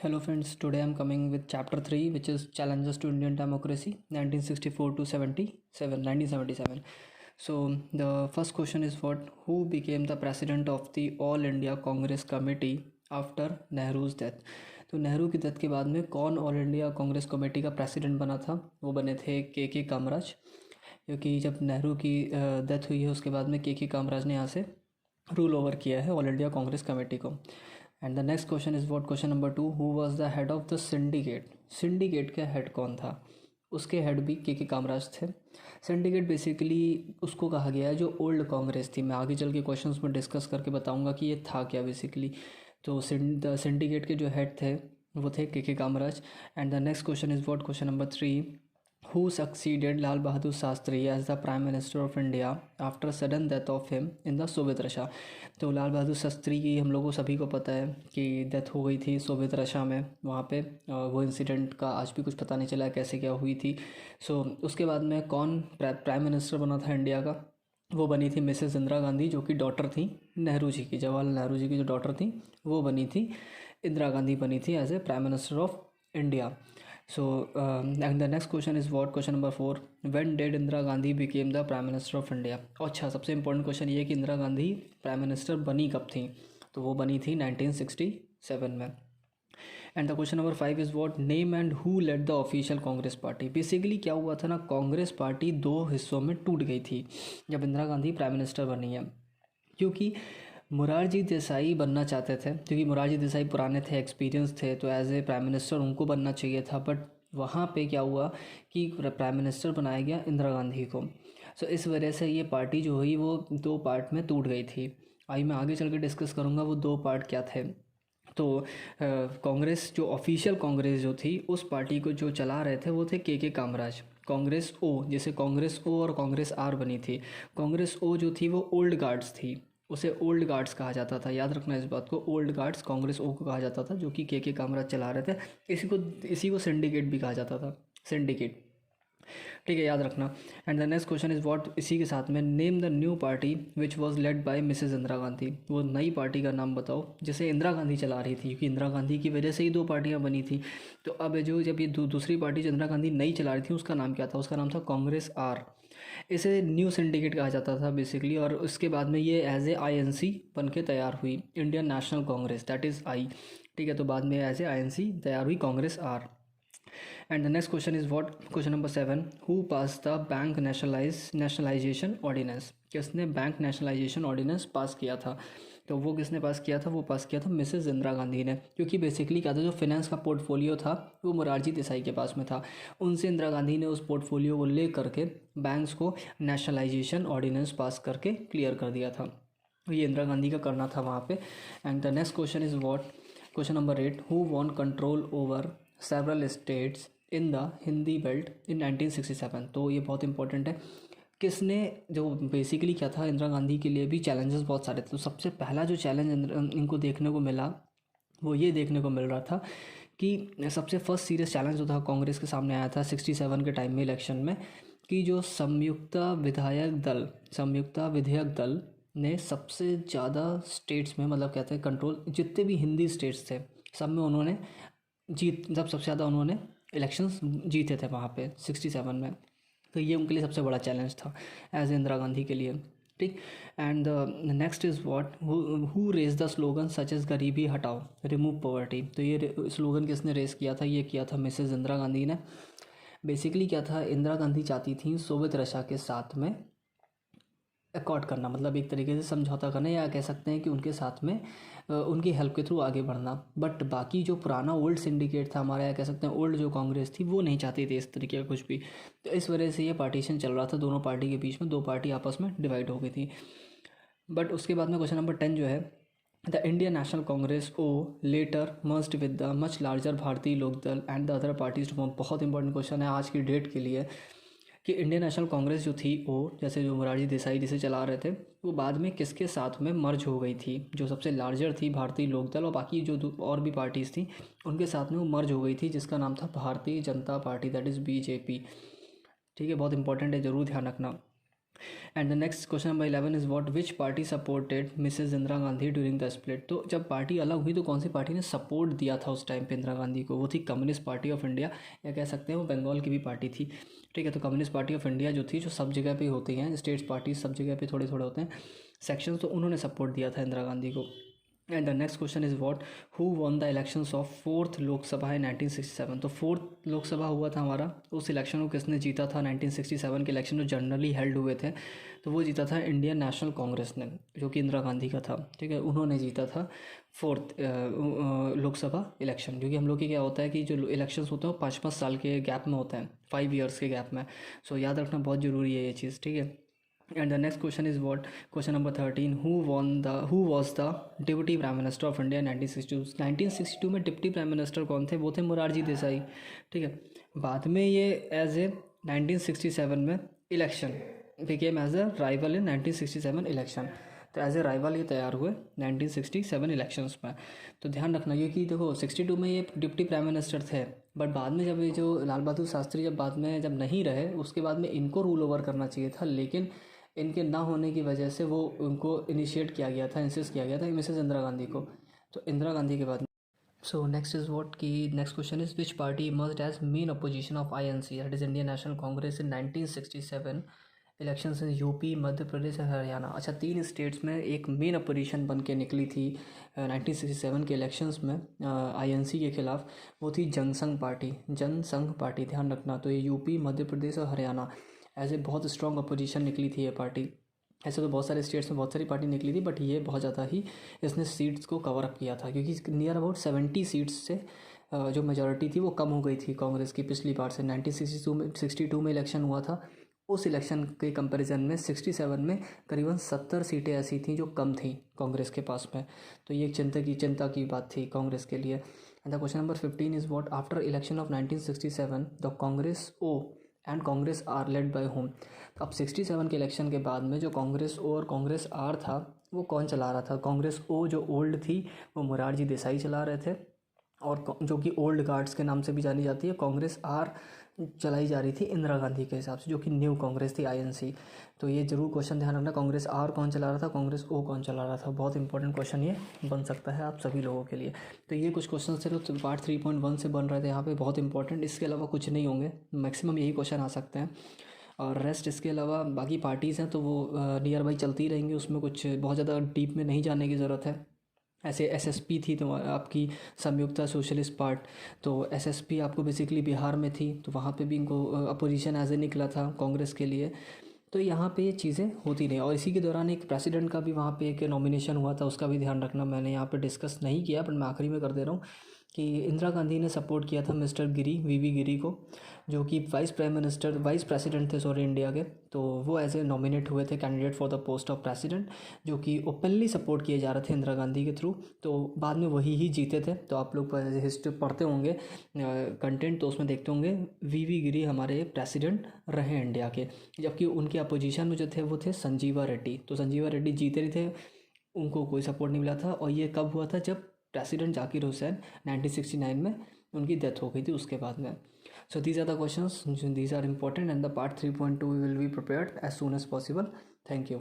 Hello friends, today I am coming with chapter 3 which is challenges to Indian democracy 1964 to 1977. So the first question is what who became the president of the All India Congress Committee after Nehru's death. तो नेहरू की death के बाद में कौन all India Congress committee का president बना था? वो बने थे के कामराज, क्योंकि जब नेहरू की डेथ हुई है उसके बाद में के कामराज ने यहाँ से रूल ओवर किया है ऑल इंडिया कांग्रेस कमेटी को. And the next question is what question number 2 who was the head of the syndicate. Syndicate का हेड कौन था? उसके हेड भी के कामराज थे. सिंडिकेट बेसिकली उसको कहा गया है जो ओल्ड कांग्रेस थी. मैं आगे चल के क्वेश्चंस में डिस्कस करके बताऊंगा कि ये था क्या बेसिकली. तो सिंडिकेट के जो हेड थे वो थे K Kamaraj. And the next question is what question number 3 who succeeded Lal Bahadur Shastri as the Prime Minister of India after sudden death of him in the Soviet Russia. तो लाल बहादुर शास्त्री की हम लोगों सभी को पता है कि डेथ हो गई थी सोवियत रशा में. वहाँ पे वो इंसिडेंट का आज भी कुछ पता नहीं चला कैसे क्या हुई थी. उसके बाद में कौन प्राइम मिनिस्टर बना था इंडिया का? वो बनी थी मिसेस इंदिरा गांधी, जो कि डॉटर थी नेहरू जी की. जवाहरलाल नेहरू जी की जो डॉटर थी वो बनी थी इंदिरा गांधी, बनी थी as a prime minister of India. So and the next question is what question number 4 when did Indira Gandhi became the Prime Minister of India. अच्छा, सबसे इम्पोर्टेंट क्वेश्चन ये कि इंदिरा गांधी प्राइम मिनिस्टर बनी कब थी? तो वो बनी थी 1967 में. And the question number 5 is what name and who led the official Congress party. Basically क्या हुआ था ना, कांग्रेस पार्टी दो हिस्सों में टूट गई थी जब इंदिरा गांधी प्राइम मिनिस्टर बनी है. क्योंकि मुरारजी देसाई बनना चाहते थे, क्योंकि मुरारजी देसाई पुराने थे, एक्सपीरियंस थे, तो एज ए प्राइम मिनिस्टर उनको बनना चाहिए था. बट वहाँ पे क्या हुआ कि प्राइम मिनिस्टर बनाया गया इंदिरा गांधी को. सो इस वजह से ये पार्टी जो हुई वो दो पार्ट में टूट गई थी. आई मैं आगे चल के डिस्कस करूँगा वो दो पार्ट क्या थे. तो कांग्रेस जो ऑफिशियल कांग्रेस जो थी उस पार्टी को जो चला रहे थे वो थे के कामराज. कांग्रेस ओ, जैसे कांग्रेस ओ और कांग्रेस आर बनी थी. कांग्रेस ओ जो थी वो ओल्ड गार्ड्स थी, उसे ओल्ड गार्ड्स कहा जाता था. याद रखना इस बात को, ओल्ड गार्ड्स कांग्रेस ओ को कहा जाता था, जो कि के कामराज चला रहे थे. इसी को सिंडिकेट भी कहा जाता था, सिंडिकेट. ठीक है, याद रखना. And the next question is what, इसी के साथ में name the new party which was led by Mrs Indira Gandhi. वो नई पार्टी का नाम बताओ जिसे इंदिरा गांधी चला रही थी, क्योंकि इंदिरा गांधी की वजह से ही दो पार्टियां बनी थी. तो अब जो जब ये दूसरी पार्टी जो इंदिरा गांधी नई चला रही थी उसका नाम क्या था? उसका नाम था कांग्रेस आर. इसे न्यू सिंडिकेट कहा जाता था बेसिकली. और उसके बाद में ये एज ए आईएनसी बन के तैयार हुई, Indian national Congress, that is I. ठीक है, तो बाद में एज ए आईएनसी तैयार हुई Congress R. And the next question is what question number 7 who pass the bank nationalization ordinance. किसने बैंक नेशनलाइजेशन ऑर्डिनेंस पास किया था? तो वो किसने पास किया था? वो पास किया था मिसेस इंदिरा गांधी ने. क्योंकि बेसिकली क्या था, जो फाइनेंस का पोर्टफोलियो था वो मोरारजी देसाई के पास में था. उनसे इंदिरा गांधी ने उस पोर्टफोलियो को ले करके बैंक्स को नेशनलाइजेशन ऑर्डिनेंस पास करके क्लियर कर दिया था. ये इंदिरा गांधी का करना था वहाँ पे. And the next question is what question number 8 who won control over several states in the Hindi belt in 1967. तो ये बहुत इंपॉर्टेंट है. किसने, जो बेसिकली क्या था, इंदिरा गांधी के लिए भी चैलेंजेस बहुत सारे थे. तो सबसे पहला जो चैलेंज इनको देखने को मिला वो ये देखने को मिल रहा था कि सबसे फर्स्ट सीरियस चैलेंज जो था कांग्रेस के सामने आया था 67 के टाइम में इलेक्शन में, कि जो संयुक्त विधेयक दल ने सबसे ज़्यादा स्टेट्स में, मतलब कहते हैं कंट्रोल, जितने भी हिंदी स्टेट्स थे सब में उन्होंने सबसे ज़्यादा उन्होंने इलेक्शंस जीते थे वहाँ पे 67 में. तो ये उनके लिए सबसे बड़ा चैलेंज था एज इंदिरा गांधी के लिए. ठीक. And next is what who raise the slogan such as गरीबी हटाओ रिमूव पॉवर्टी. तो ये स्लोगन किसने रेस किया था? ये किया था मिसेज इंदिरा गांधी ने. बेसिकली क्या था, इंदिरा गांधी चाहती थी सोवियत रशा के साथ में अकॉर्ड करना, मतलब एक तरीके से समझौता करना, या कह सकते हैं कि उनके साथ में उनकी हेल्प के थ्रू आगे बढ़ना. बट बाकी जो पुराना ओल्ड सिंडिकेट था हमारा, या कह सकते हैं ओल्ड जो कांग्रेस थी, वो नहीं चाहती थी इस तरीके का कुछ भी. तो इस वजह से ये पार्टीशन चल रहा था दोनों पार्टी के बीच में, दो पार्टी आपस में डिवाइड हो गई थी. बट उसके बाद में क्वेश्चन नंबर 10 जो है the Indian national congress who later merged with the much larger Bharatiya Lokdal and the other parties. बहुत इंपॉर्टेंट क्वेश्चन है आज की डेट के लिए कि इंडियन नेशनल कांग्रेस जो थी वो, जैसे जो मोरारजी देसाई जिसे चला रहे थे, वो बाद में किसके साथ में मर्ज हो गई थी? जो सबसे लार्जर थी भारतीय लोकदल, और बाकी जो और भी पार्टीज़ थी उनके साथ में वो मर्ज हो गई थी, जिसका नाम था Bharatiya Janata party, that is BJP. ठीक है, बहुत इंपॉर्टेंट है, ज़रूर ध्यान रखना. And the next question number 11 is what which party supported Mrs Indira Gandhi during the split. तो जब पार्टी अलग हुई तो कौन सी पार्टी ने सपोर्ट दिया था उस टाइम पे इंदिरा गांधी को? वो थी कम्युनिस्ट पार्टी ऑफ इंडिया, या कह सकते हैं वो बंगाल की भी पार्टी थी। ठीक है, तो कम्युनिस्ट पार्टी ऑफ इंडिया जो थी, जो सब जगह पे होती हैं स्टेट्स पार्टी, सब जगह पे थोड़े थोड़े होते हैं सेक्शंस, तो उन्होंने सपोर्ट दिया था इंदिरा गांधी को। And the next question is what who won the elections of 4th Lok Sabha in 1967। तो 4th लोकसभा हुआ था हमारा, उस इलेक्शन को किसने जीता था? 1967 के इलेक्शन जो जनरली हेल्ड हुए थे, तो वो जीता था इंडियन नेशनल कांग्रेस ने, जो कि इंदिरा गांधी का था। ठीक है, उन्होंने जीता था 4th लोकसभा इलेक्शन। क्योंकि हम लोग की क्या होता है कि जो इलेक्शंस होते हैं वो 5-5 साल के गैप में होते हैं, 5 ईयर्स के गैप में। सो याद रखना बहुत ज़रूरी है ये चीज़। ठीक है, and the next question is what question number 13 who was the deputy prime minister of India in 1962 में डिप्टी प्राइम मिनिस्टर कौन थे? वो थे मोरारजी देसाई। ठीक है, बाद में ये एज ए 1967 में election became as a rival in 1967 election. तो एज ए राइवल ये तैयार हुए 1967 इलेक्शंस में। तो ध्यान रखना ये कि देखो 62 में ये डिप्टी प्राइम मिनिस्टर थे, बट बाद में जब ये जो लाल बहादुर शास्त्री जब बाद में जब नहीं रहे, उसके बाद में इनको रूल ओवर करना चाहिए था, लेकिन इनके ना होने की वजह से वो उनको इनिशिएट किया गया था, इंसिस्ट किया गया था मिसेस इंदिरा गांधी को। तो इंदिरा गांधी के बाद सो नेक्स्ट इज व्हाट की next question is which party emerged as main opposition of INC, that is Indian national congress, in 1967 elections in UP, Madhya Pradesh और हरियाणा। अच्छा, 3 स्टेट्स में एक मेन अपोजिशन बन के निकली थी 1967 के इलेक्शंस में INC के खिलाफ। वो थी जनसंघ पार्टी, जनसंघ पार्टी, ध्यान रखना। तो ये यूपी, मध्य प्रदेश और हरियाणा ऐसे बहुत स्ट्रॉन्ग अपोजिशन निकली थी ये पार्टी। ऐसे तो बहुत सारे स्टेट्स में बहुत सारी पार्टी निकली थी, बट ये बहुत ज़्यादा ही इसने सीट्स को कवर अप किया था, क्योंकि नियर अबाउट 70 सीट्स से जो मेजॉरिटी थी वो कम हो गई थी कांग्रेस की पिछली बार से। 1962 में इलेक्शन हुआ था, उस इलेक्शन के कंपैरिजन में 67 में करीबन 70 सीटें ऐसी थी जो कम थी कांग्रेस के पास में। तो ये एक चिंता की बात थी कांग्रेस के लिए। And the question number 15 is what after election of 1967 the Congress O and Congress R led by whom. अब 67 के इलेक्शन के बाद में जो कांग्रेस ओ और कांग्रेस आर था वो कौन चला रहा था? कांग्रेस ओ जो ओल्ड थी वो मोरारजी देसाई चला रहे थे, और जो कि ओल्ड गार्ड्स के नाम से भी जानी जाती है। कांग्रेस आर चलाई जा रही थी इंदिरा गांधी के हिसाब से, जो कि न्यू कांग्रेस थी INC। तो ये जरूर क्वेश्चन ध्यान रखना, कांग्रेस आर कौन चला रहा था, कांग्रेस ओ कौन चला रहा था। बहुत इंपॉर्टेंट क्वेश्चन ये बन सकता है आप सभी लोगों के लिए। तो ये कुछ क्वेश्चन थे जो पार्ट 3.1 से बन रहे थे यहाँ पे, बहुत इंपॉर्टेंट। इसके अलावा कुछ नहीं होंगे, मैक्सिमम यही क्वेश्चन आ सकते हैं। और रेस्ट इसके अलावा बाकी पार्टीज़ हैं तो वो नियर बाई चलती रहेंगी, उसमें कुछ बहुत ज़्यादा डीप में नहीं जाने की ज़रूरत है। ऐसे SSP थी तो आपकी संयुक्ता सोशलिस्ट पार्ट, तो SSP आपको बेसिकली बिहार में थी, तो वहाँ पे भी इनको अपोजिशन एज ए निकला था कांग्रेस के लिए। तो यहाँ पे ये चीज़ें होती नहीं। और इसी के दौरान एक प्रेसिडेंट का भी वहाँ पे एक नॉमिनेशन हुआ था, उसका भी ध्यान रखना। मैंने यहाँ पे डिस्कस नहीं किया, बट मैं आखिरी में कर दे रहा हूँ कि इंदिरा गांधी ने सपोर्ट किया था मिस्टर गिरी, VV गिरी को, जो कि वाइस प्रेसिडेंट थे सॉरी इंडिया के। तो वो एज ए नॉमिनेट हुए थे candidate for the post of president, जो कि ओपनली सपोर्ट किए जा रहे थे इंदिरा गांधी के थ्रू। तो बाद में वही ही जीते थे। तो आप लोग हिस्ट्री पढ़ते होंगे कंटेंट, तो उसमें देखते होंगे VV गिरी हमारे प्रेसिडेंट रहे इंडिया के, जबकि उनके अपोजिशन में जो थे वो थे संजीवा रेड्डी। तो संजीवा रेड्डी जीते नहीं थे, उनको कोई सपोर्ट नहीं मिला था। और ये कब हुआ था? जब प्रेसिडेंट जाकिर हुसैन 1969 में उनकी डेथ हो गई थी उसके बाद में। So these are the questions, these are important, and the part 3.2 will be prepared as soon as possible. Thank you.